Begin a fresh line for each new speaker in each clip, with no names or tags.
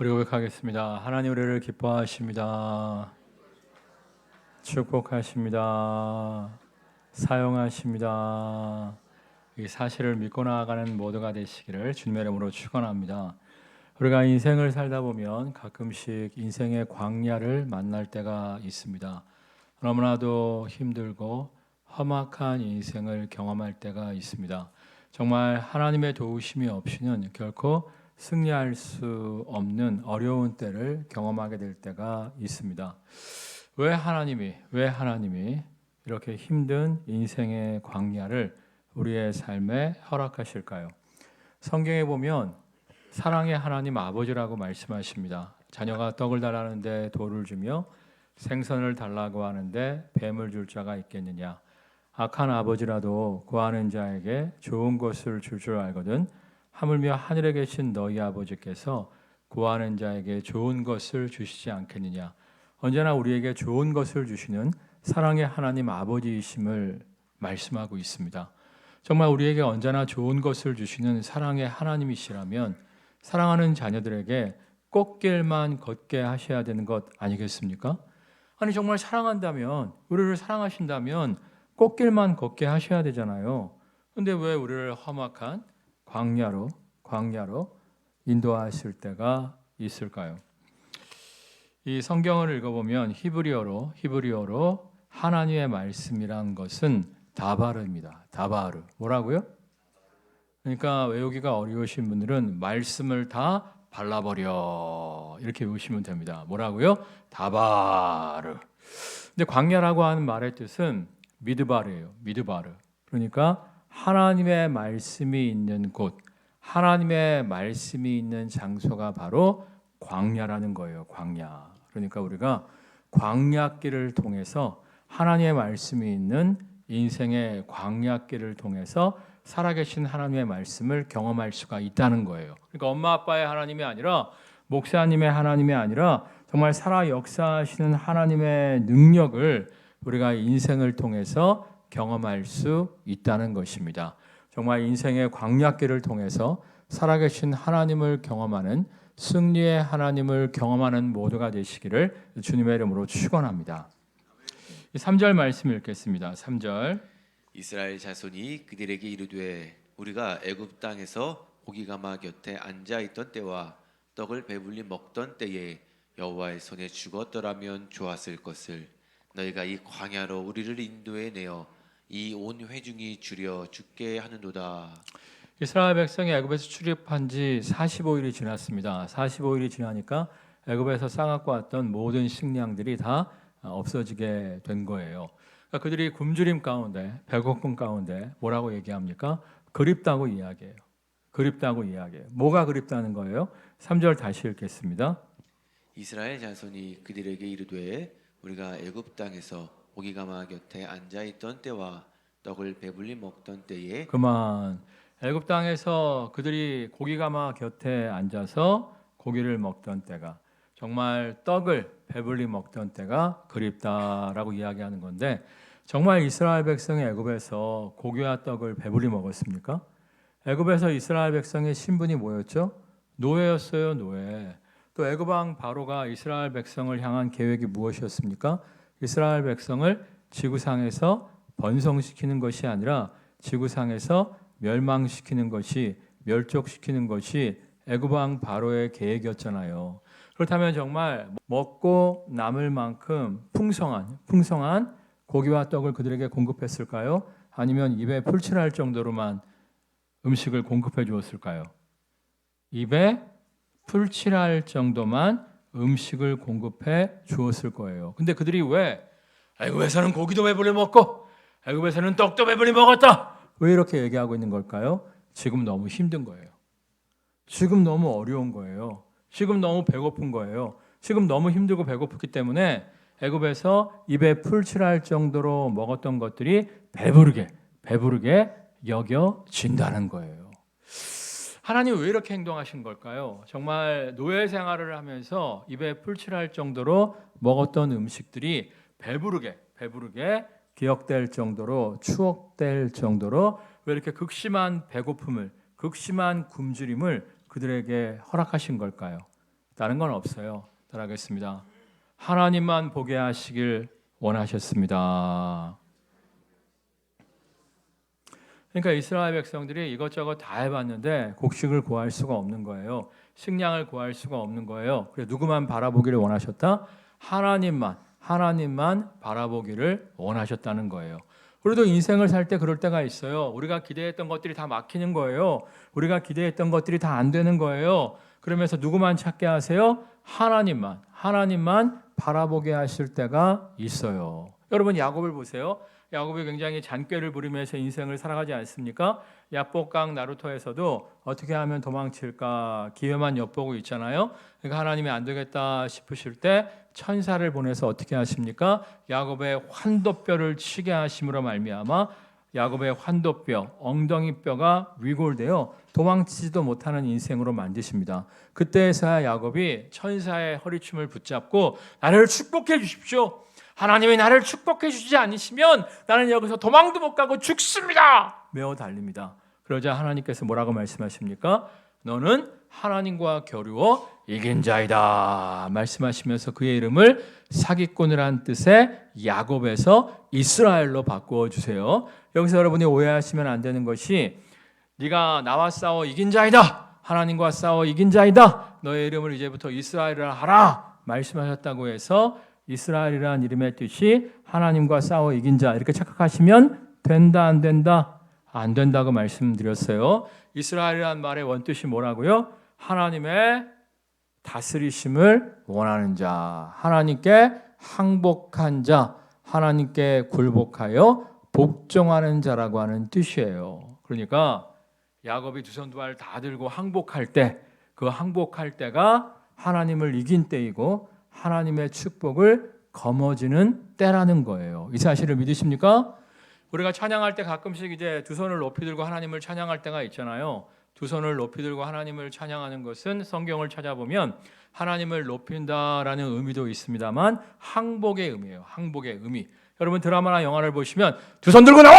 우리 고백하겠습니다. 하나님 우리를 기뻐하십니다. 축복하십니다. 사용하십니다. 이 사실을 믿고 나아가는 모두가 되시기를 주님의 이름으로 축원합니다. 우리가 인생을 살다 보면 가끔씩 인생의 광야를 만날 때가 있습니다. 너무나도 힘들고 험악한 인생을 경험할 때가 있습니다. 정말 하나님의 도우심이 없이는 결코 승리할 수 없는 어려운 때를 경험하게 될 때가 있습니다. 왜 하나님이 이렇게 힘든 인생의 광야를 우리의 삶에 허락하실까요? 성경에 보면 사랑의 하나님 아버지라고 말씀하십니다. 자녀가 떡을 달라는데 돌을 주며 생선을 달라고 하는데 뱀을 줄 자가 있겠느냐? 악한 아버지라도 구하는 자에게 좋은 것을 줄 줄 알거든 하물며 하늘에 계신 너희 아버지께서 구하는 자에게 좋은 것을 주시지 않겠느냐? 언제나 우리에게 좋은 것을 주시는 사랑의 하나님 아버지이심을 말씀하고 있습니다. 정말 우리에게 언제나 좋은 것을 주시는 사랑의 하나님이시라면 사랑하는 자녀들에게 꽃길만 걷게 하셔야 되는 것 아니겠습니까? 아니 정말 사랑한다면, 우리를 사랑하신다면 꽃길만 걷게 하셔야 되잖아요. 근데 왜 우리를 험악한 광야로 인도하실 때가 있을까요? 이 성경을 읽어보면 히브리어로 하나님의 말씀이란 것은 다바르입니다. 다바르. 뭐라고요? 그러니까 외우기가 어려우신 분들은 말씀을 다 발라버려 이렇게 외우시면 됩니다. 뭐라고요? 다바르. 근데 광야라고 하는 말의 뜻은 미드바르예요. 미드바르. 그러니까 하나님의 말씀이 있는 곳, 하나님의 말씀이 있는 장소가 바로 광야라는 거예요. 광야. 그러니까 우리가 광야길을 통해서 하나님의 말씀이 있는 인생의 광야길을 통해서 살아계신 하나님의 말씀을 경험할 수가 있다는 거예요. 그러니까 엄마 아빠의 하나님이 아니라 목사님의 하나님이 아니라 정말 살아 역사하시는 하나님의 능력을 우리가 인생을 통해서 경험할 수 있다는 것입니다. 정말 인생의 광야길을 통해서 살아계신 하나님을 경험하는 승리의 하나님을 경험하는 모두가 되시기를 주님의 이름으로 축원합니다. 3절 말씀 읽겠습니다. 3절
이스라엘 자손이 그들에게 이르되 우리가 애굽 땅에서 고기가마 곁에 앉아 있던 때와 떡을 배불리 먹던 때에 여호와의 손에 죽었더라면 좋았을 것을 너희가 이 광야로 우리를 인도해 내어 이 온 회중이 줄여 죽게 하는도다.
이스라엘 백성이 애굽에서 출입한 지 45일이 지났습니다. 45일이 지나니까 애굽에서 싸갖고 왔던 모든 식량들이 다 없어지게 된 거예요. 그러니까 그들이 굶주림 가운데, 배고픔 가운데 뭐라고 얘기합니까? 그립다고 이야기해요. 그립다고 이야기해요. 뭐가 그립다는 거예요? 3절 다시 읽겠습니다.
이스라엘 자손이 그들에게 이르되 우리가 애굽 땅에서 고기가마 곁에 앉아 있던 때와 떡을 배불리 먹던 때에
그만. 애굽 땅에서 그들이 고기가마 곁에 앉아서 고기를 먹던 때가, 정말 떡을 배불리 먹던 때가 그립다라고 이야기하는 건데, 정말 이스라엘 백성이 애굽에서 고기와 떡을 배불리 먹었습니까? 애굽에서 이스라엘 백성의 신분이 뭐였죠? 노예였어요, 노예. 또 애굽 왕 바로가 이스라엘 백성을 향한 계획이 무엇이었습니까? 이스라엘 백성을 지구상에서 번성시키는 것이 아니라 지구상에서 멸망시키는 것이, 멸족시키는 것이 애굽 왕 바로의 계획이었잖아요. 그렇다면 정말 먹고 남을 만큼 풍성한 고기와 떡을 그들에게 공급했을까요? 아니면 입에 풀칠할 정도로만 음식을 공급해 주었을까요? 입에 풀칠할 정도만 음식을 공급해 주었을 거예요. 근데 그들이 왜 애굽에서는 고기도 배불리 먹고 애굽에서는 떡도 배불리 먹었다, 왜 이렇게 얘기하고 있는 걸까요? 지금 너무 힘든 거예요. 지금 너무 어려운 거예요. 지금 너무 배고픈 거예요. 지금 너무 힘들고 배고프기 때문에 애굽에서 입에 풀칠할 정도로 먹었던 것들이 배부르게 여겨진다는 거예요. 하나님 왜 이렇게 행동하신 걸까요? 정말 노예 생활을 하면서 입에 풀칠할 정도로 먹었던 음식들이 배부르게 기억될 정도로, 추억될 정도로 왜 이렇게 극심한 배고픔을, 극심한 굶주림을 그들에게 허락하신 걸까요? 다른 건 없어요. 따라하겠습니다. 하나님만 보게 하시길 원하셨습니다. 그러니까 이스라엘 백성들이 이것저것 다 해봤는데 곡식을 구할 수가 없는 거예요. 식량을 구할 수가 없는 거예요. 그래서 누구만 바라보기를 원하셨다? 하나님만 바라보기를 원하셨다는 거예요. 우리도 인생을 살 때 그럴 때가 있어요. 우리가 기대했던 것들이 다 막히는 거예요. 우리가 기대했던 것들이 다 안 되는 거예요. 그러면서 누구만 찾게 하세요? 하나님만 바라보게 하실 때가 있어요. 여러분 야곱을 보세요. 야곱이 굉장히 잔꾀를 부리면서 인생을 살아가지 않습니까? 야복강 나루토에서도 어떻게 하면 도망칠까 기회만 엿보고 있잖아요. 그러니까 하나님이 안 되겠다 싶으실 때 천사를 보내서 어떻게 하십니까? 야곱의 환도뼈를 치게 하심으로 말미암아 야곱의 환도뼈, 엉덩이뼈가 위골되어 도망치지도 못하는 인생으로 만드십니다. 그때서야 야곱이 천사의 허리춤을 붙잡고 나를 축복해 주십시오. 하나님이 나를 축복해 주지 않으시면 나는 여기서 도망도 못 가고 죽습니다. 메어 달립니다. 그러자 하나님께서 뭐라고 말씀하십니까? 너는 하나님과 겨루어 이긴 자이다 말씀하시면서 그의 이름을 사기꾼이란 뜻의 야곱에서 이스라엘로 바꾸어 주세요. 여기서 여러분이 오해하시면 안 되는 것이 네가 나와 싸워 이긴 자이다, 하나님과 싸워 이긴 자이다, 너의 이름을 이제부터 이스라엘이라 하라 말씀하셨다고 해서 이스라엘이라는 이름의 뜻이 하나님과 싸워 이긴 자 이렇게 착각하시면 된다 안 된다? 안 된다고 말씀드렸어요. 이스라엘이라는 말의 원뜻이 뭐라고요? 하나님의 다스리심을 원하는 자, 하나님께 항복한 자, 하나님께 굴복하여 복종하는 자라고 하는 뜻이에요. 그러니까 야곱이 두 손 두 발 다 들고 항복할 때, 그 항복할 때가 하나님을 이긴 때이고 하나님의 축복을 거머쥐는 때라는 거예요. 이 사실을 믿으십니까? 우리가 찬양할 때 가끔씩 이제 두 손을 높이 들고 하나님을 찬양할 때가 있잖아요. 두 손을 높이 들고 하나님을 찬양하는 것은 성경을 찾아보면 하나님을 높인다라는 의미도 있습니다만 항복의 의미예요. 항복의 의미. 여러분 드라마나 영화를 보시면 두 손 들고 나와!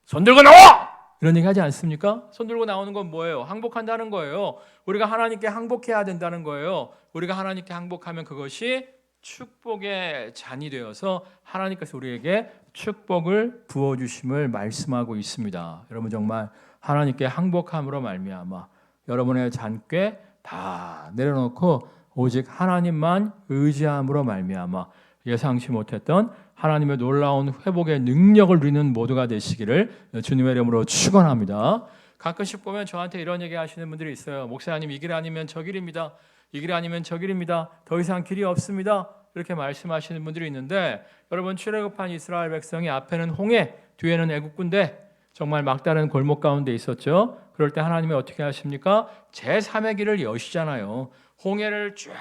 손 들고 나와! 이런 얘기 하지 않습니까? 손 들고 나오는 건 뭐예요? 항복한다는 거예요. 우리가 하나님께 항복해야 된다는 거예요. 우리가 하나님께 항복하면 그것이 축복의 잔이 되어서 하나님께서 우리에게 축복을 부어주심을 말씀하고 있습니다. 여러분 정말 하나님께 항복함으로 말미암아 여러분의 잔꾀 다 내려놓고 오직 하나님만 의지함으로 말미암아 예상치 못했던 하나님의 놀라운 회복의 능력을 누리는 모두가 되시기를 주님의 이름으로 축원합니다. 가끔씩 보면 저한테 이런 얘기 하시는 분들이 있어요. 목사님 이 길 아니면 저 길입니다. 이 길 아니면 저 길입니다. 더 이상 길이 없습니다. 이렇게 말씀하시는 분들이 있는데 여러분 출애굽한 이스라엘 백성이 앞에는 홍해, 뒤에는 애국군대 정말 막다른 골목 가운데 있었죠. 그럴 때 하나님이 어떻게 하십니까? 제3의 길을 여시잖아요. 홍해를 쫙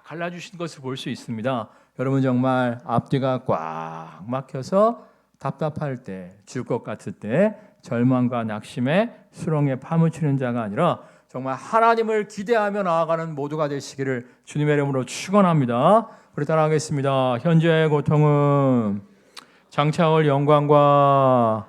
갈라주신 것을 볼 수 있습니다. 여러분 정말 앞뒤가 꽉 막혀서 답답할 때, 죽을 것 같을 때 절망과 낙심에 수렁에 파묻히는 자가 아니라 정말 하나님을 기대하며 나아가는 모두가 되시기를 주님의 이름으로 축원합니다. 우리 따라하겠습니다. 현재의 고통은 장차올 영광과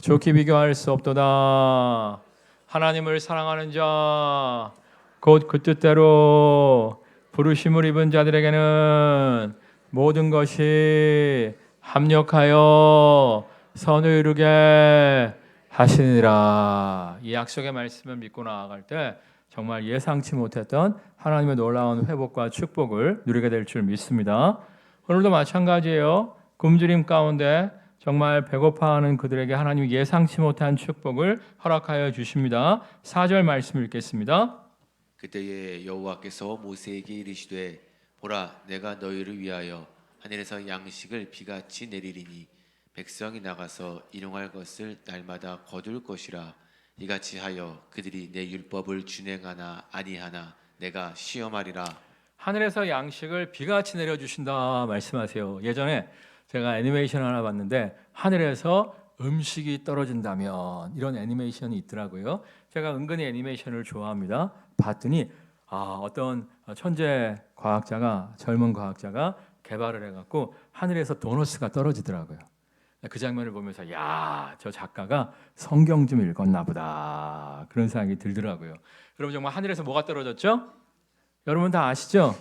좋게 비교할 수 없도다. 하나님을 사랑하는 자, 곧 그 뜻대로 부르심을 입은 자들에게는 모든 것이 합력하여 선을 이루게 하시니라. 이 약속의 말씀을 믿고 나아갈 때 정말 예상치 못했던 하나님의 놀라운 회복과 축복을 누리게 될 줄 믿습니다. 오늘도 마찬가지예요. 굶주림 가운데 정말 배고파하는 그들에게 하나님이 예상치 못한 축복을 허락하여 주십니다. 4절 말씀 읽겠습니다.
그때에 여호와께서 모세에게 이르시되 보라 내가 너희를 위하여 하늘에서 양식을 비같이 내리리니 백성이 나가서 일용할 것을 날마다 거둘 것이라. 이같이 하여 그들이 내 율법을 준행하나 아니하나 내가 시험하리라.
하늘에서 양식을 비같이 내려주신다 말씀하세요. 예전에 제가 애니메이션 하나 봤는데 하늘에서 음식이 떨어진다면 이런 애니메이션이 있더라고요. 제가 은근히 애니메이션을 좋아합니다. 봤더니 어떤 천재 과학자가 젊은 과학자가 개발을 해갖고 하늘에서 도너스가 떨어지더라고요. 그 장면을 보면서 야, 저 작가가 성경 좀 읽었나 보다 그런 생각이 들더라고요. 여러분 정말 하늘에서 뭐가 떨어졌죠? 여러분 다 아시죠?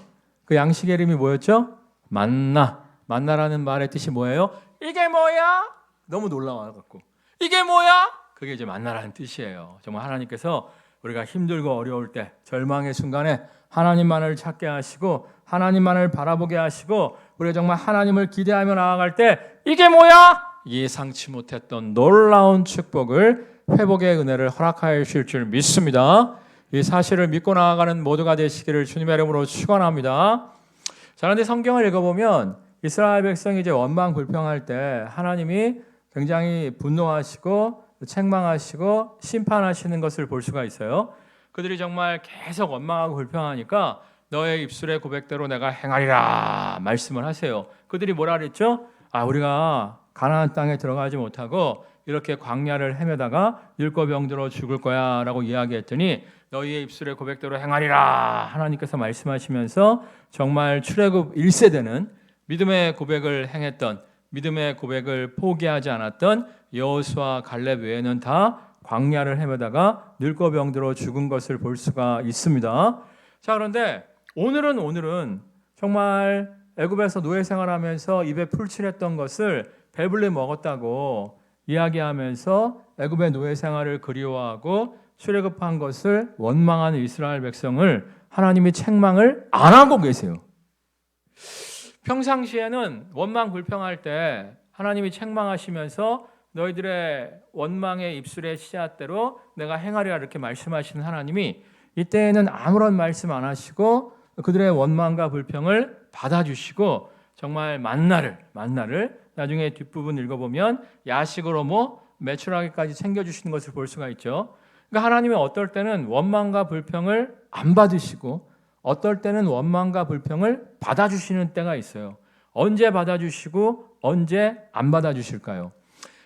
그 양식의 이름이 뭐였죠? 만나. 만나라는 말의 뜻이 뭐예요? 이게 뭐야? 너무 놀라워갖고 이게 뭐야? 그게 이제 만나라는 뜻이에요. 정말 하나님께서 우리가 힘들고 어려울 때, 절망의 순간에 하나님만을 찾게 하시고 하나님만을 바라보게 하시고 우리가 정말 하나님을 기대하며 나아갈 때 이게 뭐야? 예상치 못했던 놀라운 축복을, 회복의 은혜를 허락하여 주실 줄 믿습니다. 이 사실을 믿고 나아가는 모두가 되시기를 주님의 이름으로 축원합니다. 자, 그런데 성경을 읽어보면 이스라엘 백성이 이제 원망 불평할 때 하나님이 굉장히 분노하시고 책망하시고 심판하시는 것을 볼 수가 있어요. 그들이 정말 계속 원망하고 불평하니까 너의 입술의 고백대로 내가 행하리라 말씀을 하세요. 그들이 뭐라 그랬죠? 우리가 가나안 땅에 들어가지 못하고 이렇게 광야를 헤매다가 늙고 병들어 죽을 거야 라고 이야기했더니 너희의 입술의 고백대로 행하리라 하나님께서 말씀하시면서 정말 출애굽 1세대는 믿음의 고백을 행했던, 믿음의 고백을 포기하지 않았던 여호수아 갈렙 외에는 다 광야를 헤매다가 늙고 병들어 죽은 것을 볼 수가 있습니다. 자, 그런데 오늘은 정말 애굽에서 노예 생활하면서 입에 풀칠했던 것을 배불리 먹었다고 이야기하면서 애굽의 노예 생활을 그리워하고 출애굽한 것을 원망하는 이스라엘 백성을 하나님이 책망을 안 하고 계세요. 평상시에는 원망 불평할 때 하나님이 책망하시면서 너희들의 원망의 입술의 씨앗대로 내가 행하리라 이렇게 말씀하시는 하나님이 이때에는 아무런 말씀 안 하시고 그들의 원망과 불평을 받아주시고 정말 만나를 나중에 뒷부분 읽어보면 야식으로 매출하게까지 챙겨주시는 것을 볼 수가 있죠. 그러니까 하나님이 어떨 때는 원망과 불평을 안 받으시고 어떨 때는 원망과 불평을 받아주시는 때가 있어요. 언제 받아주시고 언제 안 받아주실까요?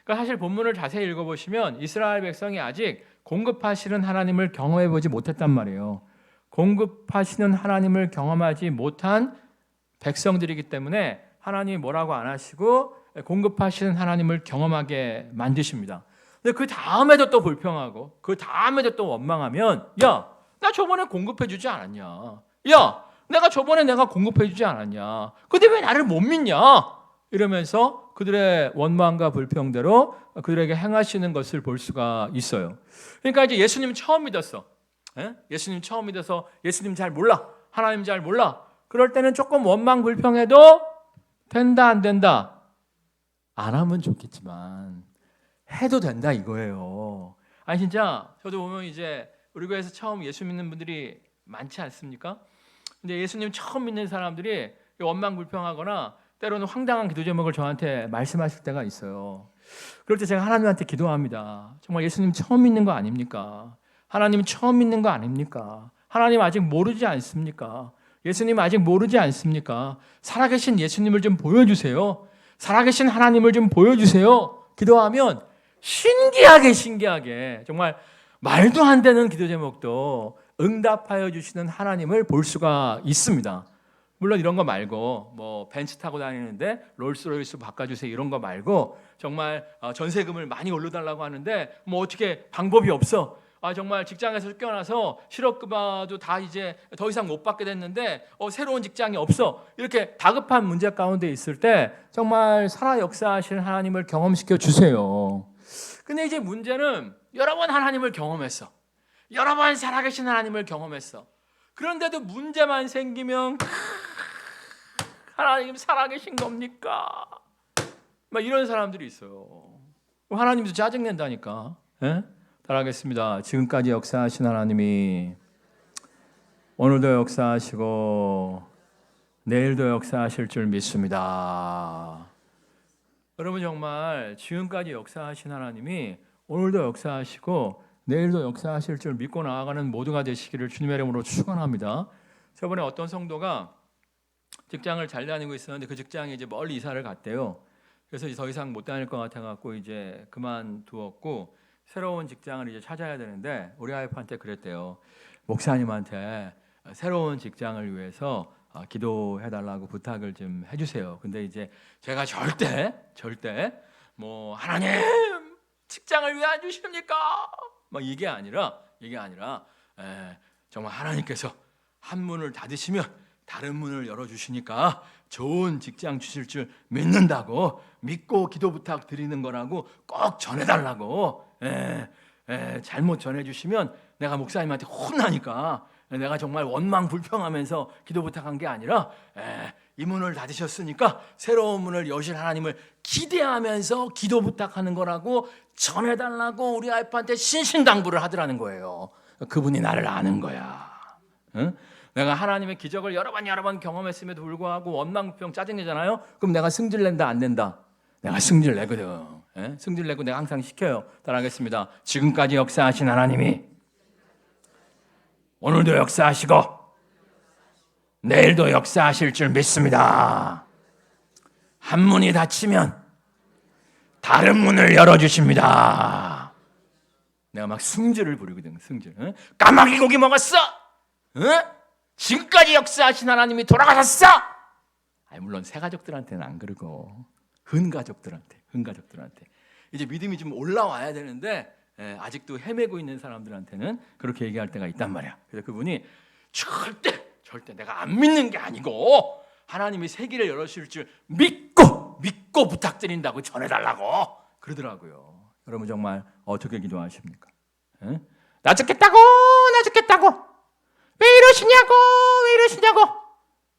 그러니까 사실 본문을 자세히 읽어보시면 이스라엘 백성이 아직 공급하시는 하나님을 경험해보지 못했단 말이에요. 공급하시는 하나님을 경험하지 못한 백성들이기 때문에 하나님이 뭐라고 안 하시고 공급하시는 하나님을 경험하게 만드십니다. 근데 그 다음에도 또 불평하고 그 다음에도 또 원망하면 야, 나 저번에 공급해 주지 않았냐? 야, 내가 공급해 주지 않았냐? 근데 왜 나를 못 믿냐? 이러면서 그들의 원망과 불평대로 그들에게 행하시는 것을 볼 수가 있어요. 그러니까 이제 예수님 처음 믿었어. 예수님 처음 믿어서 예수님 잘 몰라. 하나님 잘 몰라. 그럴 때는 조금 원망 불평해도 된다 안 된다? 안 하면 좋겠지만 해도 된다 이거예요. 아니 진짜 저도 보면 이제 우리 교회에서 처음 예수 믿는 분들이 많지 않습니까? 근데 예수님 처음 믿는 사람들이 원망 불평하거나 때로는 황당한 기도 제목을 저한테 말씀하실 때가 있어요. 그럴 때 제가 하나님한테 기도합니다. 정말 예수님 처음 믿는 거 아닙니까? 하나님 처음 믿는 거 아닙니까? 하나님 아직 모르지 않습니까? 예수님 아직 모르지 않습니까? 살아계신 예수님을 좀 보여주세요. 살아계신 하나님을 좀 보여주세요. 기도하면 신기하게 정말 말도 안 되는 기도 제목도 응답하여 주시는 하나님을 볼 수가 있습니다. 물론 이런 거 말고 벤츠 타고 다니는데 롤스로이스 바꿔주세요 이런 거 말고 정말 전세금을 많이 올려달라고 하는데 어떻게 방법이 없어. 정말 직장에서 쫓겨나서 실업급여도 다 이제 더 이상 못 받게 됐는데 새로운 직장이 없어. 이렇게 다급한 문제 가운데 있을 때 정말 살아 역사하시는 하나님을 경험시켜 주세요. 근데 이제 문제는 여러 번 하나님을 경험했어. 여러 번 살아계신 하나님을 경험했어. 그런데도 문제만 생기면 하나님 살아계신 겁니까? 막 이런 사람들이 있어요. 하나님도 짜증낸다니까. 따라하겠습니다. 지금까지 역사하신 하나님이 오늘도 역사하시고 내일도 역사하실 줄 믿습니다. 여러분 정말 지금까지 역사하신 하나님이 오늘도 역사하시고 내일도 역사하실 줄 믿고 나아가는 모두가 되시기를 주님의 이름으로 축원합니다. 저번에 어떤 성도가 직장을 잘 다니고 있었는데 그 직장이 이제 멀리 이사를 갔대요. 그래서 더 이상 못 다닐 것 같아갖고 이제 그만두었고 새로운 직장을 이제 찾아야 되는데 우리 와이프한테 그랬대요. 목사님한테 새로운 직장을 위해서 기도해달라고 부탁을 좀 해주세요. 근데 이제 제가 절대 하나님 직장을 왜 안 주십니까? 이게 아니라 정말 하나님께서 한 문을 닫으시면 다른 문을 열어주시니까 좋은 직장 주실 줄 믿는다고, 믿고 기도 부탁 드리는 거라고 꼭 전해달라고. 잘못 전해주시면 내가 목사님한테 혼나니까 내가 정말 원망 불평하면서 기도 부탁한 게 아니라 이 문을 닫으셨으니까 새로운 문을 여실 하나님을 기대하면서 기도 부탁하는 거라고 전해달라고 우리 와이프한테 신신당부를 하더라는 거예요. 그분이 나를 아는 거야. 응? 내가 하나님의 기적을 여러 번 경험했음에도 불구하고 원망 불평 짜증내잖아요. 그럼 내가 승질낸다 안 낸다? 내가 승질내거든. 승질내고 내가 항상 시켜요. 따라하겠습니다. 지금까지 역사하신 하나님이 오늘도 역사하시고 내일도 역사하실 줄 믿습니다. 한 문이 닫히면 다른 문을 열어주십니다. 내가 막 승질을 부리거든. 승질. 까마귀 고기 먹었어? 지금까지 역사하신 하나님이 돌아가셨어? 물론 새 가족들한테는 안 그러고 흔가족들한테 이제 믿음이 좀 올라와야 되는데 아직도 헤매고 있는 사람들한테는 그렇게 얘기할 때가 있단 말이야. 그래서 그분이 절대 내가 안 믿는 게 아니고 하나님이 세계를 열어주실 줄 믿고 부탁드린다고 전해달라고 그러더라고요. 여러분 정말 어떻게 기도하십니까? 나 죽겠다고 왜 이러시냐고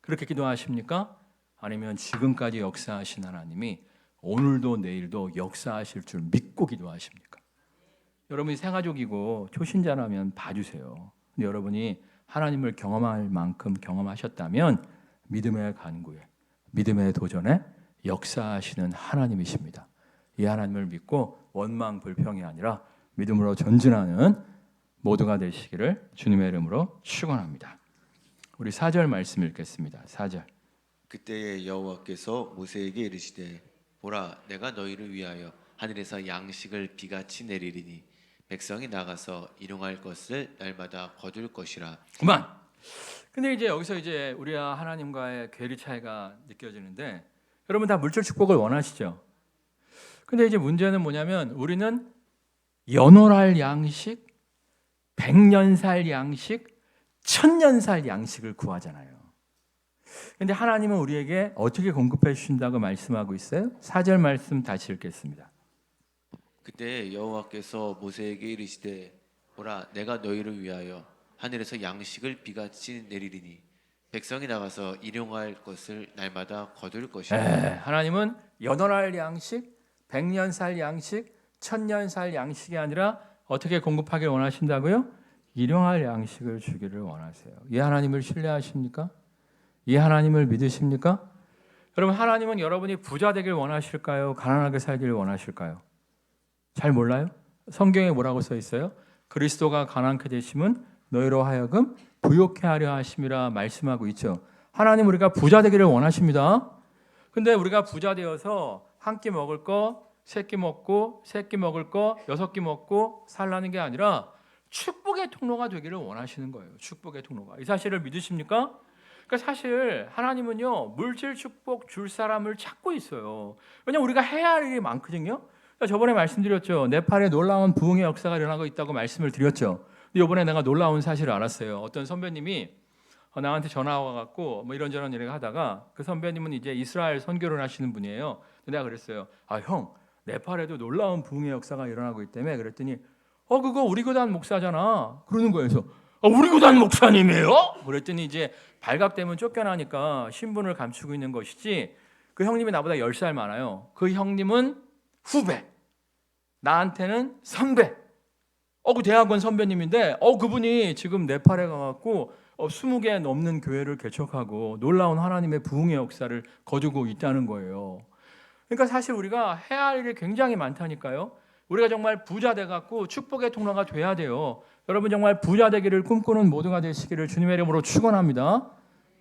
그렇게 기도하십니까? 아니면 지금까지 역사하신 하나님이 오늘도 내일도 역사하실 줄 믿고 기도하십니까? 여러분이 새가족이고 초신자라면 봐주세요. 근데 여러분이 하나님을 경험할 만큼 경험하셨다면 믿음의 간구에, 믿음의 도전에 역사하시는 하나님이십니다. 이 하나님을 믿고 원망 불평이 아니라 믿음으로 전진하는 모두가 되시기를 주님의 이름으로 축원합니다. 우리 4절 말씀 읽겠습니다. 4절.
그때에 여호와께서 모세에게 이르시되 보라 내가 너희를 위하여 하늘에서 양식을 비같이 내리리니 백성이 나가서 일용할 것을 날마다 거둘 것이라.
그만. 근데 이제 여기서 이제 우리와 하나님과의 괴리 차이가 느껴지는데 여러분 다 물질 축복을 원하시죠? 근데 이제 문제는 뭐냐면 우리는 연월할 양식, 백년살 양식, 천년살 양식을 구하잖아요. 근데 하나님은 우리에게 어떻게 공급해 주신다고 말씀하고 있어요? 4절 말씀 다시 읽겠습니다.
그때 여호와께서 모세에게 이르시되 보라 내가 너희를 위하여 하늘에서 양식을 비같이 내리리니 백성이 나가서 일용할 것을 날마다 거둘 것이라.
하나님은 연월할 양식, 백년살 양식, 천년살 양식이 아니라 어떻게 공급하길 원하신다고요? 일용할 양식을 주기를 원하세요. 이 하나님을 신뢰하십니까? 이 하나님을 믿으십니까? 여러분 하나님은 여러분이 부자 되길 원하실까요? 가난하게 살기를 원하실까요? 잘 몰라요? 성경에 뭐라고 써 있어요? 그리스도가 가난케 되심은 너희로 하여금 부욕해 하려 하심이라 말씀하고 있죠. 하나님 우리가 부자 되기를 원하십니다. 근데 우리가 부자 되어서 한 끼 먹을 거, 세 끼 먹고, 세 끼 먹을 거, 6끼 먹고 살라는 게 아니라 축복의 통로가 되기를 원하시는 거예요. 축복의 통로가. 이 사실을 믿으십니까? 그러니까 사실 하나님은요 물질 축복 줄 사람을 찾고 있어요. 왜냐하면 우리가 해야 할 일이 많거든요. 저번에 말씀드렸죠. 네팔에 놀라운 부흥의 역사가 일어나고 있다고 말씀을 드렸죠. 근데 이번에 내가 놀라운 사실을 알았어요. 어떤 선배님이 나한테 전화가 와갖고 뭐 이런저런 일을 하다가 그 선배님은 이제 이스라엘 선교를 하시는 분이에요. 근데 내가 그랬어요. 형, 네팔에도 놀라운 부흥의 역사가 일어나고 있다며. 그랬더니 그거 우리 교단 목사잖아. 그러는 거예요. 그래서 우리 교단 목사님이에요? 그랬더니 이제 발각되면 쫓겨나니까 신분을 감추고 있는 것이지 그 형님이 나보다 10살 많아요. 그 형님은 후배, 나한테는 선배. 그 대학원 선배님인데 그분이 지금 네팔에 가갖고 20개 넘는 교회를 개척하고 놀라운 하나님의 부흥의 역사를 거두고 있다는 거예요. 그러니까 사실 우리가 해야 할 일이 굉장히 많다니까요. 우리가 정말 부자 돼갖고 축복의 통로가 돼야 돼요. 여러분 정말 부자 되기를 꿈꾸는 모두가 되시기를 주님의 이름으로 축원합니다.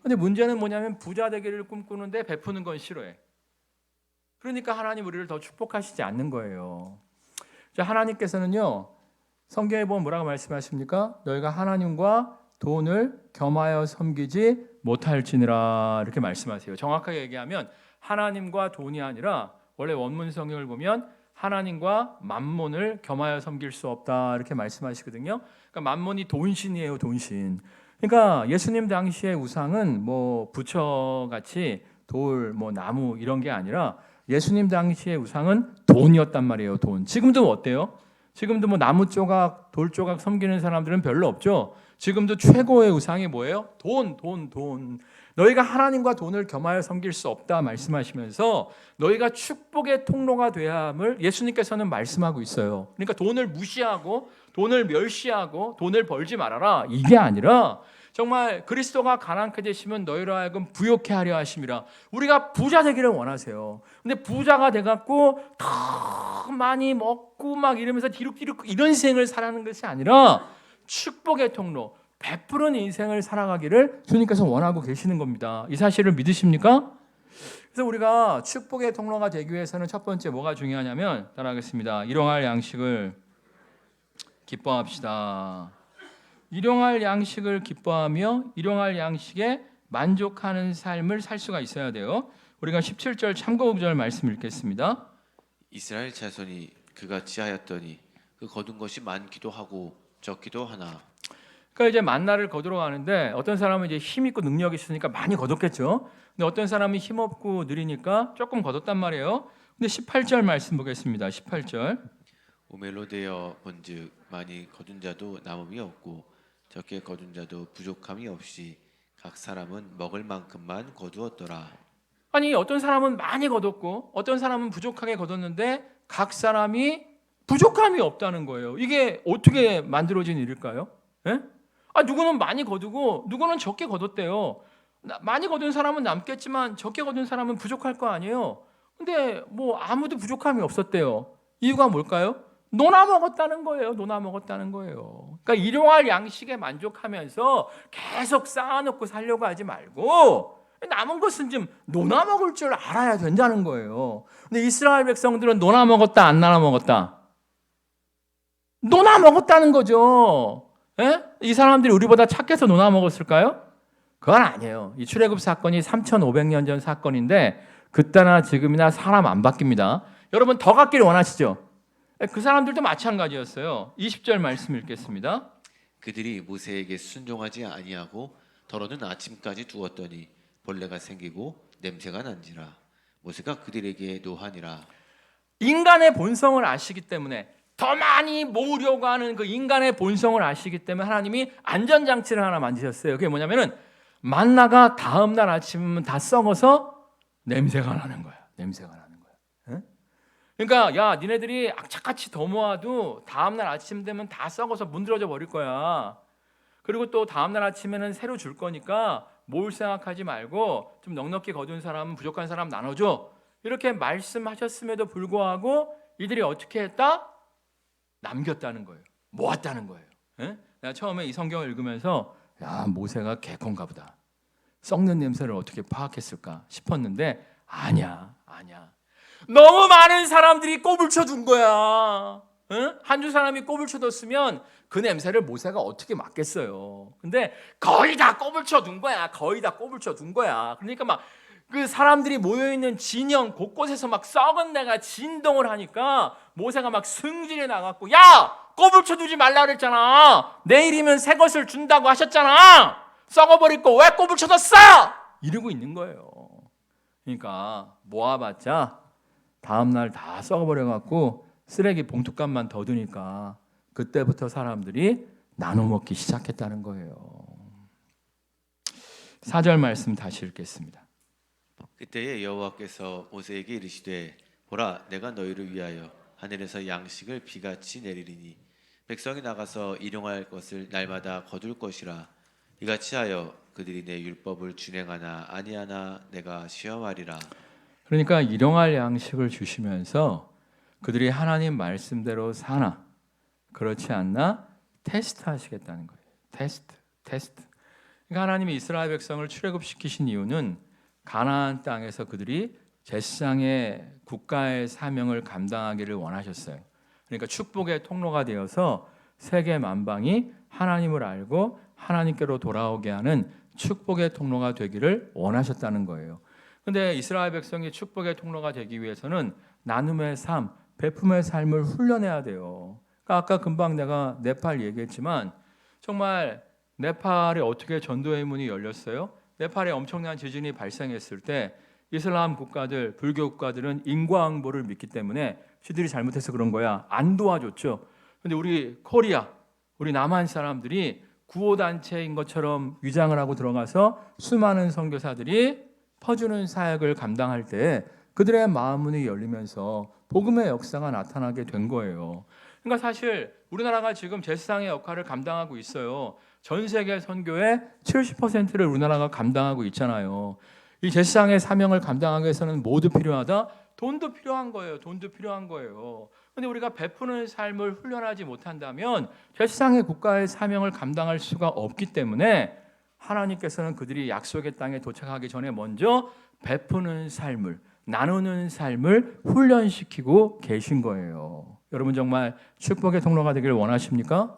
근데 문제는 뭐냐면 부자 되기를 꿈꾸는데 베푸는 건 싫어해. 그러니까 하나님 우리를 더 축복하시지 않는 거예요. 하나님께서는요 성경에 보면 뭐라고 말씀하십니까? 너희가 하나님과 돈을 겸하여 섬기지 못할지니라 이렇게 말씀하세요. 정확하게 얘기하면 하나님과 돈이 아니라 원래 원문 성경을 보면 하나님과 만몬을 겸하여 섬길 수 없다 이렇게 말씀하시거든요. 그러니까 만몬이 돈신이에요, 돈신. 그러니까 예수님 당시의 우상은 뭐 부처같이 돌, 뭐 나무 이런 게 아니라 예수님 당시의 우상은 돈이었단 말이에요. 돈. 지금도 어때요? 지금도 뭐 나무 조각, 돌 조각 섬기는 사람들은 별로 없죠. 지금도 최고의 우상이 뭐예요? 돈, 돈, 돈. 너희가 하나님과 돈을 겸하여 섬길 수 없다 말씀하시면서 너희가 축복의 통로가 되어야 함을 예수님께서는 말씀하고 있어요. 그러니까 돈을 무시하고 돈을 멸시하고 돈을 벌지 말아라. 이게 아니라 정말 그리스도가 가난케 되시면 너희로 하여금 부욕해 하려 하심이라. 우리가 부자 되기를 원하세요. 근데 부자가 돼갖고 더 많이 먹고 막 이러면서 뒤룩뒤룩 이런 생을 살아가는 것이 아니라 축복의 통로, 베푸는 인생을 살아가기를 주님께서 원하고 계시는 겁니다. 이 사실을 믿으십니까? 그래서 우리가 축복의 통로가 되기 위해서는 첫 번째 뭐가 중요하냐면 따라하겠습니다. 일용할 양식을 기뻐합시다. 일용할 양식을 기뻐하며 일용할 양식에 만족하는 삶을 살 수가 있어야 돼요. 우리가 17절 참고 구절 말씀 읽겠습니다.
이스라엘 자손이 그같이 하였더니 그 거둔 것이 많기도 하고 적기도 하나.
그러니까 이제 만나를 거두러 가는데 어떤 사람은 이제 힘 있고 능력이 있으니까 많이 거뒀겠죠. 근데 어떤 사람이 힘 없고 느리니까 조금 거뒀단 말이에요. 근데 18절 말씀 보겠습니다. 18절.
오멜로 되어 본즉 많이 거둔 자도 남음이 없고 적게 거둔 자도 부족함이 없이 각 사람은 먹을 만큼만 거두었더라.
아니 어떤 사람은 많이 거뒀고 어떤 사람은 부족하게 거뒀는데 각 사람이 부족함이 없다는 거예요. 이게 어떻게 만들어진 일일까요? 예? 누구는 많이 거두고 누구는 적게 거뒀대요. 많이 거둔 사람은 남겠지만 적게 거둔 사람은 부족할 거 아니에요. 근데 뭐 아무도 부족함이 없었대요. 이유가 뭘까요? 노나 먹었다는 거예요. 노나 먹었다는 거예요. 그러니까 일용할 양식에 만족하면서 계속 쌓아놓고 살려고 하지 말고 남은 것은 좀 노나 먹을 줄 알아야 된다는 거예요. 근데 이스라엘 백성들은 노나 먹었다 안 나나 먹었다? 노나 먹었다는 거죠. 예? 이 사람들이 우리보다 착해서 노나 먹었을까요? 그건 아니에요. 이 출애굽 사건이 3,500년 전 사건인데 그때나 지금이나 사람 안 바뀝니다. 여러분 더 갖기를 원하시죠? 그 사람들도 마찬가지였어요. 20절 말씀 읽겠습니다.
그들이 모세에게 순종하지 아니하고 더러는 아침까지 두었더니 벌레가 생기고 냄새가 난지라. 모세가 그들에게 노하니라.
인간의 본성을 아시기 때문에 더 많이 모으려고 하는 그 인간의 본성을 아시기 때문에 하나님이 안전장치를 하나 만드셨어요. 그게 뭐냐면은 만나가 다음날 아침은 다 썩어서 냄새가 나는 거야. 냄새가 나는 거야. 응? 그러니까 야 니네들이 악착같이 더 모아도 다음날 아침 되면 다 썩어서 문드러져 버릴 거야. 그리고 또 다음날 아침에는 새로 줄 거니까 모을 생각하지 말고 좀 넉넉히 거둔 사람은 부족한 사람 나눠줘. 이렇게 말씀하셨음에도 불구하고 이들이 어떻게 했다? 남겼다는 거예요. 모았다는 거예요. 예? 내가 처음에 이 성경을 읽으면서 야 모세가 개콘가 보다. 썩는 냄새를 어떻게 파악했을까 싶었는데 아니야. 너무 많은 사람들이 꼽을 쳐둔 거야. 한두 사람이 꼽을 쳐뒀으면 그 냄새를 모세가 어떻게 맡겠어요. 근데 거의 다 꼽을 쳐둔 거야. 그러니까 막 그 사람들이 모여있는 진영 곳곳에서 막 썩은 내가 진동을 하니까 모세가 막 승질이 나갖고 야! 꼽을 쳐두지 말라 그랬잖아. 내일이면 새 것을 준다고 하셨잖아. 썩어버릴 거 왜 꼽을 쳐뒀어? 이러고 있는 거예요. 그러니까 모아봤자 다음날 다 썩어버려갖고 쓰레기 봉투값만 더 드니까 그때부터 사람들이 나눠 먹기 시작했다는 거예요. 4절 말씀 다시 읽겠습니다.
그때에 여호와께서 모세에게 이르시되 보라 내가 너희를 위하여 하늘에서 양식을 비같이 내리리니 백성이 나가서 일용할 것을 날마다 거둘 것이라. 이같이 하여 그들이 내 율법을 준행하나 아니하나 내가 시험하리라.
그러니까 일용할 양식을 주시면서 그들이 하나님 말씀대로 사나 그렇지 않나 테스트하시겠다는 거예요. 테스트. 그러니까 하나님이 이스라엘 백성을 출애굽시키신 이유는 가나안 땅에서 그들이 제사장의 국가의 사명을 감당하기를 원하셨어요. 그러니까 축복의 통로가 되어서 세계 만방이 하나님을 알고 하나님께로 돌아오게 하는 축복의 통로가 되기를 원하셨다는 거예요. 근데 이스라엘 백성이 축복의 통로가 되기 위해서는 나눔의 삶, 베품의 삶을 훈련해야 돼요. 그러니까 아까 금방 내가 네팔 얘기했지만 정말 네팔에 어떻게 전도의 문이 열렸어요? 네팔에 엄청난 지진이 발생했을 때 이슬람 국가들, 불교 국가들은 인과응보를 믿기 때문에 지들이 잘못해서 그런 거야. 안 도와줬죠. 근데 우리 코리아, 우리 남한 사람들이 구호단체인 것처럼 위장을 하고 들어가서 수많은 선교사들이 퍼주는 사역을 감당할 때 그들의 마음 문이 열리면서 복음의 역사가 나타나게 된 거예요. 그러니까 사실 우리나라가 지금 제사장의 역할을 감당하고 있어요. 전 세계 선교의 70%를 우리나라가 감당하고 있잖아요. 이 제사장의 사명을 감당하기 위해서는 모두 필요하다? 돈도 필요한 거예요. 돈도 필요한 거예요. 근데 우리가 베푸는 삶을 훈련하지 못한다면 제사장의 국가의 사명을 감당할 수가 없기 때문에 하나님께서는 그들이 약속의 땅에 도착하기 전에 먼저 베푸는 삶을, 나누는 삶을 훈련시키고 계신 거예요. 여러분 정말 축복의 통로가 되기를 원하십니까?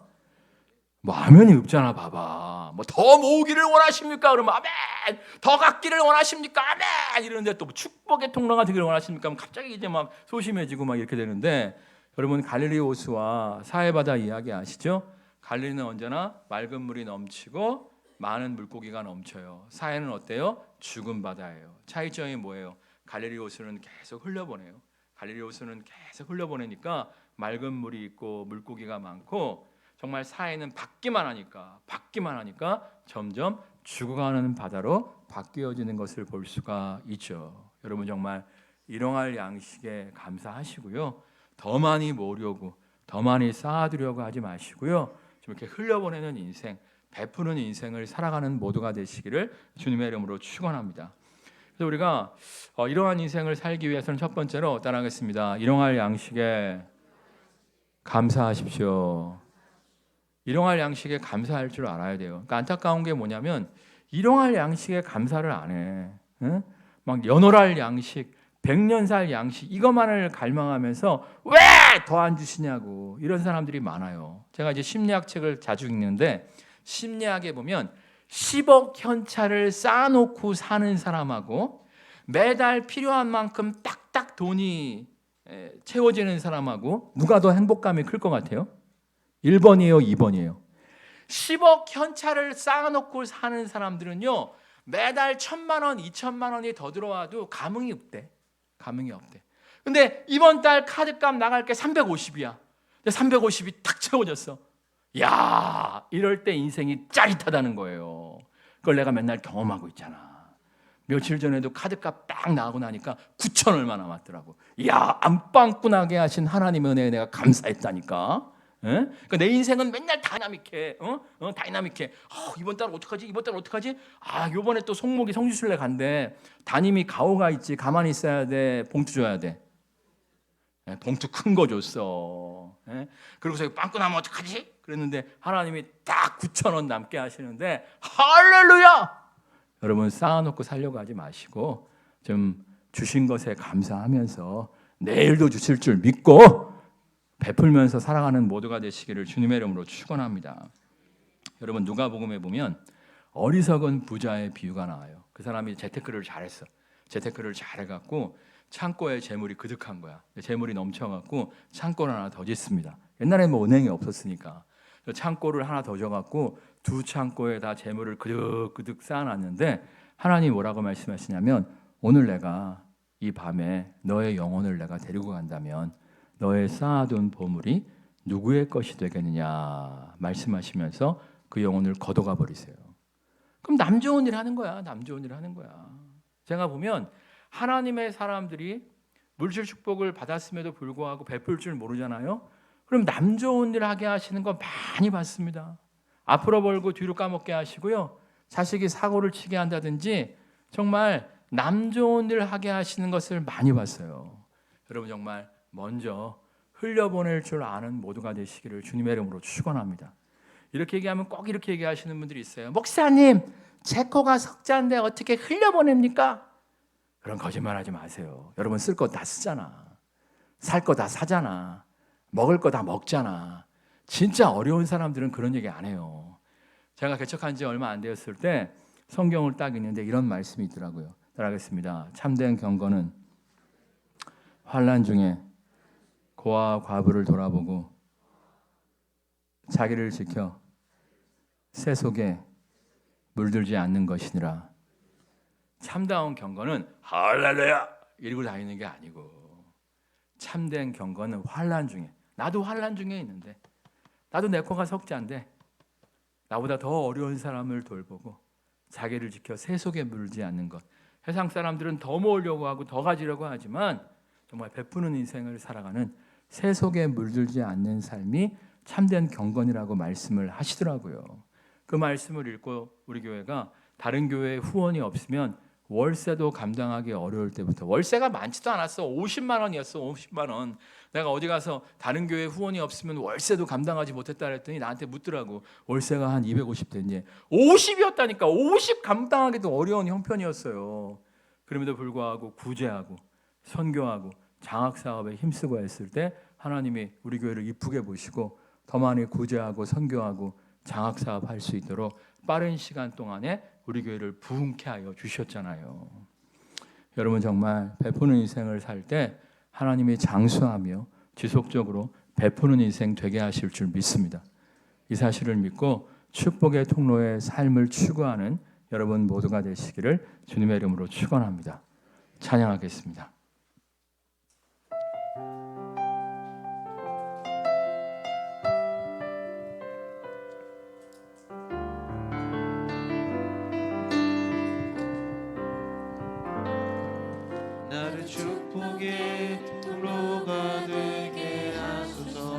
뭐 아멘이 없잖아, 봐봐. 뭐 더 모으기를 원하십니까? 그러면 아멘. 더 갖기를 원하십니까? 아멘. 이러는데 또뭐 축복의 통로가 되기를 원하십니까? 그럼 갑자기 이제 막 소심해지고 막 이렇게 되는데, 여러분 갈릴리 호수와 사해바다 이야기 아시죠? 갈릴리는 언제나 맑은 물이 넘치고 많은 물고기가 넘쳐요. 사해는 어때요? 죽은 바다예요. 차이점이 뭐예요? 갈릴리 호수는 계속 흘려보내요. 갈릴리 호수는 계속 흘려보내니까 맑은 물이 있고 물고기가 많고, 정말 사해는 받기만 하니까 점점 죽어가는 바다로 바뀌어지는 것을 볼 수가 있죠. 여러분 정말 일용할 양식에 감사하시고요. 더 많이 모으려고, 더 많이 쌓아두려고 하지 마시고요. 좀 이렇게 흘려보내는 인생, 베푸는 인생을 살아가는 모두가 되시기를 주님의 이름으로 축원합니다. 그래서 우리가 이러한 인생을 살기 위해서는 첫 번째로 따라하겠습니다. 일용할 양식에 감사하십시오. 일용할 양식에 감사할 줄 알아야 돼요. 그러니까 안타까운 게 뭐냐면 일용할 양식에 감사를 안 해. 응? 막 연월할 양식, 백년살 양식 이것만을 갈망하면서 왜 더 안 주시냐고 이런 사람들이 많아요. 제가 이제 심리학 책을 자주 읽는데 심리학에 보면 10억 현찰을 쌓아놓고 사는 사람하고 매달 필요한 만큼 딱딱 돈이 채워지는 사람하고 누가 더 행복감이 클 것 같아요? 1번이에요, 2번이에요. 10억 현찰을 쌓아놓고 사는 사람들은요, 매달 1,000만 원, 2,000만 원이 더 들어와도 감흥이 없대. 근데 이번 달 카드값 나갈 게 350이야. 350이 탁 채워졌어. 야, 이럴 때 인생이 짜릿하다는 거예요. 그걸 내가 맨날 경험하고 있잖아. 며칠 전에도 카드값 딱 나가고 나니까 9천 얼마 남았더라고. 야, 안방꾼하게 하신 하나님의 은혜에 내가 감사했다니까. 그러니까 내 인생은 맨날 다이나믹해. 다이나믹해. 이번 달 어떡하지? 요번에 또 송목이 성지순례 간대. 담임이 가오가 있지. 가만히 있어야 돼. 봉투 줘야 돼. 봉투 큰 거 줬어. 그러고서 빵꾸나면 어떡하지? 그랬는데 하나님이 딱 9천 원 남게 하시는데 할렐루야! 여러분 쌓아놓고 살려고 하지 마시고 좀 주신 것에 감사하면서 내일도 주실 줄 믿고 베풀면서 살아가는 모두가 되시기를 주님의 이름으로 축원합니다. 여러분 누가복음에 보면 어리석은 부자의 비유가 나와요. 그 사람이 재테크를 잘했어. 재테크를 잘해갖고 창고에 재물이 그득한 거야. 재물이 넘쳐갖고 창고를 하나 더 짓습니다. 옛날에 뭐 은행이 없었으니까 창고를 하나 더 져갖고 두 창고에 다 재물을 그득그득 쌓아놨는데 하나님이 뭐라고 말씀하시냐면 오늘 내가 이 밤에 너의 영혼을 내가 데리고 간다면 너의 쌓아둔 보물이 누구의 것이 되겠느냐 말씀하시면서 그 영혼을 걷어가 버리세요. 그럼 남 좋은 일 하는 거야. 제가 보면 하나님의 사람들이 물질 축복을 받았음에도 불구하고 베풀 줄 모르잖아요. 그럼 남 좋은 일 하게 하시는 거 많이 봤습니다. 앞으로 벌고 뒤로 까먹게 하시고요. 자식이 사고를 치게 한다든지 정말 남 좋은 일 하게 하시는 것을 많이 봤어요. 여러분 정말 먼저 흘려보낼 줄 아는 모두가 되시기를 주님의 이름으로 축원합니다. 이렇게 얘기하면 꼭 이렇게 얘기하시는 분들이 있어요. 목사님, 제 거가 석자인데 어떻게 흘려보냅니까? 그런 거짓말 하지 마세요. 여러분 쓸 거 다 쓰잖아. 살 거 다 사잖아. 먹을 거 다 먹잖아. 진짜 어려운 사람들은 그런 얘기 안 해요. 제가 개척한 지 얼마 안 되었을 때 성경을 딱 읽는데 이런 말씀이 있더라고요. 따라하겠습니다. 참된 경건은 환난 중에 고아와 과부를 돌아보고 자기를 지켜 새 속에 물들지 않는 것이니라. 참다운 경건은 할렐루야 이러고 다니는 게 아니고, 참된 경건은 환난 중에, 나도 환난 중에 있는데, 나도 내 코가 석자인데 나보다 더 어려운 사람을 돌보고 자기를 지켜 새 속에 물지 않는 것. 세상 사람들은 더 모으려고 하고 더 가지려고 하지만 정말 베푸는 인생을 살아가는 새 속에 물들지 않는 삶이 참된 경건이라고 말씀을 하시더라고요. 그 말씀을 읽고 우리 교회가 다른 교회에 후원이 없으면 월세도 감당하기 어려울 때부터, 월세가 많지도 않았어. 50만 원이었어. 50만 원. 내가 어디 가서 다른 교회 후원이 없으면 월세도 감당하지 못했다 그랬더니 나한테 묻더라고. 월세가 한 250대인지 50이었다니까. 50 감당하기도 어려운 형편이었어요. 그럼에도 불구하고 구제하고 선교하고 장학사업에 힘쓰고 했을 때 하나님이 우리 교회를 이쁘게 보시고 더 많이 구제하고 선교하고 장학사업 할 수 있도록 빠른 시간 동안에 우리 교회를 부흥케 하여 주셨잖아요. 여러분, 정말 베푸는 인생을 살 때 하나님이 장수하며 지속적으로 베푸는 인생 되게 하실 줄 믿습니다. 이 사실을 믿고 축복의 통로의 삶을 추구하는 여러분 모두가 되시기를 주님의 이름으로 축원합니다. 찬양하겠습니다.
나를 축복의 통로가 되게 하소서.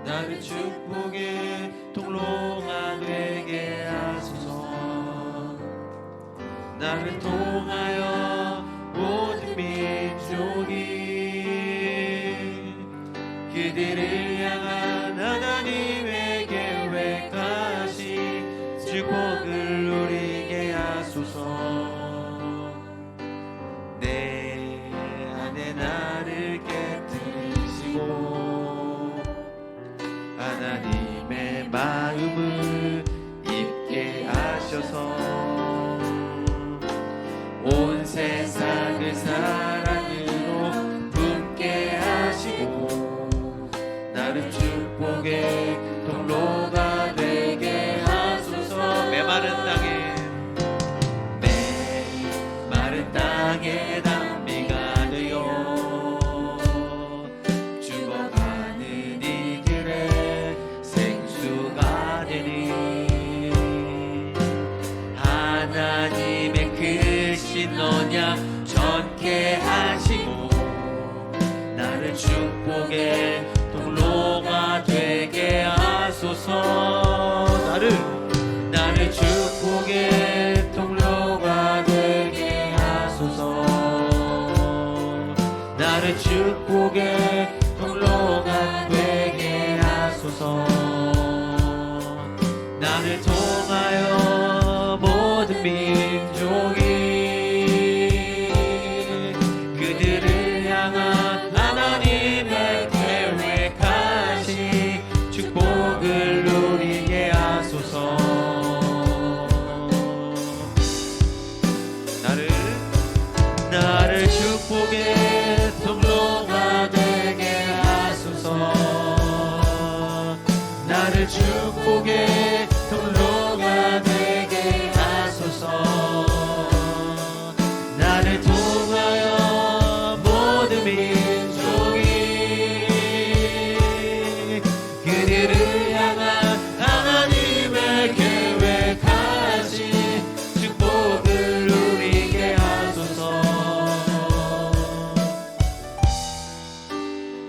나를 축복의 통로가 되게 하소서. 나를 통하여 모든 민족이 그들을 향한 하나님의 계획하신 축복을 누리게 하소서. 내 안에 나를 깨뜨리시고 하나님의 마음을 입게 하셔서 온 세상을 사랑으로 품게 하시고 나를 축복의 통로가 되게 하소서. 메마른 땅에 단비가 되어 죽어가는 이들의 생수가 되니 하나님의 크신 언약 전케 하시고 나를 축복의 통로가 되게 하소서. 나를 축복의 통로가 되게 하소서. 나를 축복의 통로가 되게 하소서. 나를 통하여 모든 민족이 그들을 향한 하나님의 계획하신 축복을 누리게 하소서. 나를 축복의 통로가 되게 하소서. 나를 축복의 통로가 되게 하소서. 나를 통하여 모든 민족이 그들을 향한 하나님의 계획하신 축복을 누리게 하소서.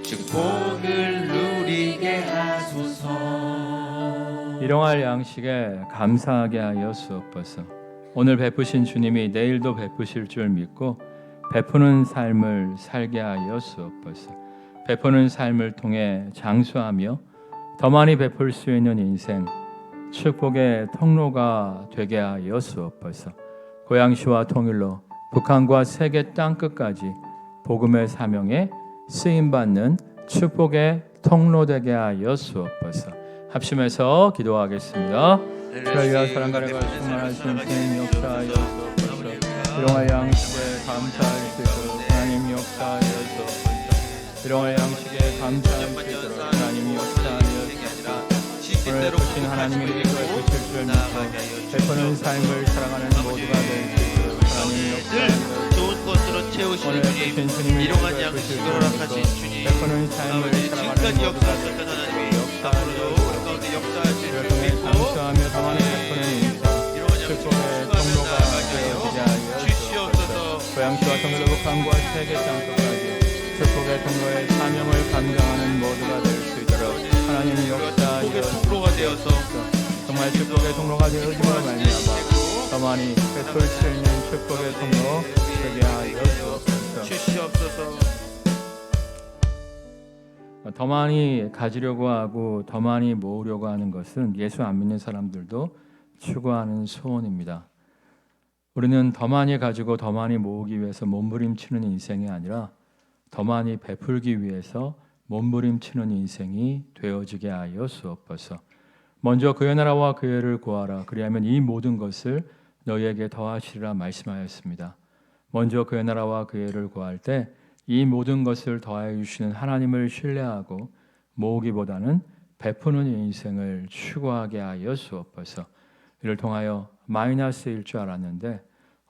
축복을 누리게 하소서.
일용할 양식에 감사하게 하여 주옵소서. 오늘 베푸신 주님이 내일도 베푸실 줄 믿고 베푸는 삶을 살게 하여 주옵소서. 베푸는 삶을 통해 장수하며 더 많이 베풀 수 있는 인생, 축복의 통로가 되게 하여 주옵소서. 고양시와 통일로 북한과 세계 땅끝까지 복음의 사명에 쓰임받는 축복의 통로 되게 하여 주옵소서. 합심해서 기도하겠습니다. 저희와 사랑과 은혜가 충만하신 주님 역사하여 주옵소서. 일용할 양식에 감사할 수 있도록 하나님 역사하여 주옵소서. 일용할 양식에 감사할 수 있도록 하나님 역사하여 주옵소서. 오늘 보신 하나님의 일을 보실 줄 믿고 베푸는 삶을 살아가는 모두가 될 수 있도록 하나님
늘
역사하여
좋은 것으로 채우시는
오늘
주님,
보신 주님의
일용한
일을
양식을
보실
허락하신
줄
주님,
믿고 베푸는 삶을
아버지
살아가는
지금까지
모두가 될 수
역사하셨던 하나님이
있도록
앞으로도
역사하여
우리 가운데 역사하실 줄
이를 통해
믿고
감수하며 더만히 베푸는 인사
일용한
축복의
양식을
통로가 되어지게 하여
주시옵소서.
고향시와 성도로 강과 세계 장소까지 축복의 통로의 사명을 감당하는 모두가 될 수 있도록 하나님 역사하여
축복의 통로가 되어서
정말 축복의 통로가 되어짐으로 말미암아 더 많이 베풀 수 있는 축복의 통로 되게 하여 주옵소서.
주시옵소서.
더 많이 가지려고 하고 더 많이 모으려고 하는 것은 예수 안 믿는 사람들도 추구하는 소원입니다. 우리는 더 많이 가지고 더 많이 모으기 위해서 몸부림치는 인생이 아니라 더 많이 베풀기 위해서 몸부림치는 인생이 되어지게 하여 주옵소서. 먼저 그의 나라와 그의 의를 구하라. 그리하면 이 모든 것을 너희에게 더하시리라 말씀하였습니다. 먼저 그의 나라와 그의 의를 구할 때 이 모든 것을 더하여 주시는 하나님을 신뢰하고 모으기보다는 베푸는 인생을 추구하게 하여 주옵소서. 이를 통하여 마이너스일 줄 알았는데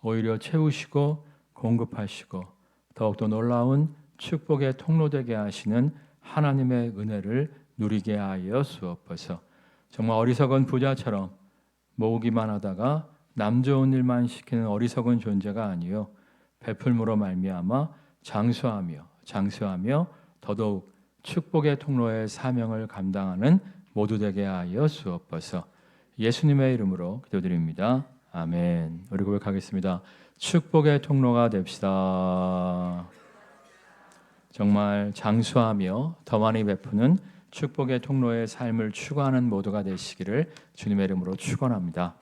오히려 채우시고 공급하시고 더욱더 놀라운 축복의 통로되게 하시는 하나님의 은혜를 누리게 하여 주옵소서. 정말 어리석은 부자처럼 모으기만 하다가 남 좋은 일만 시키는 어리석은 존재가 아니요 베풀므로 말미암아 장수하며 더더욱 축복의 통로의 사명을 감당하는 모두 되게 하여 주옵소서. 예수님의 이름으로 기도드립니다. 아멘. 우리 고백하겠습니다. 축복의 통로가 됩시다. 정말 장수하며 더 많이 베푸는 축복의 통로의 삶을 추구하는 모두가 되시기를 주님의 이름으로 축원합니다.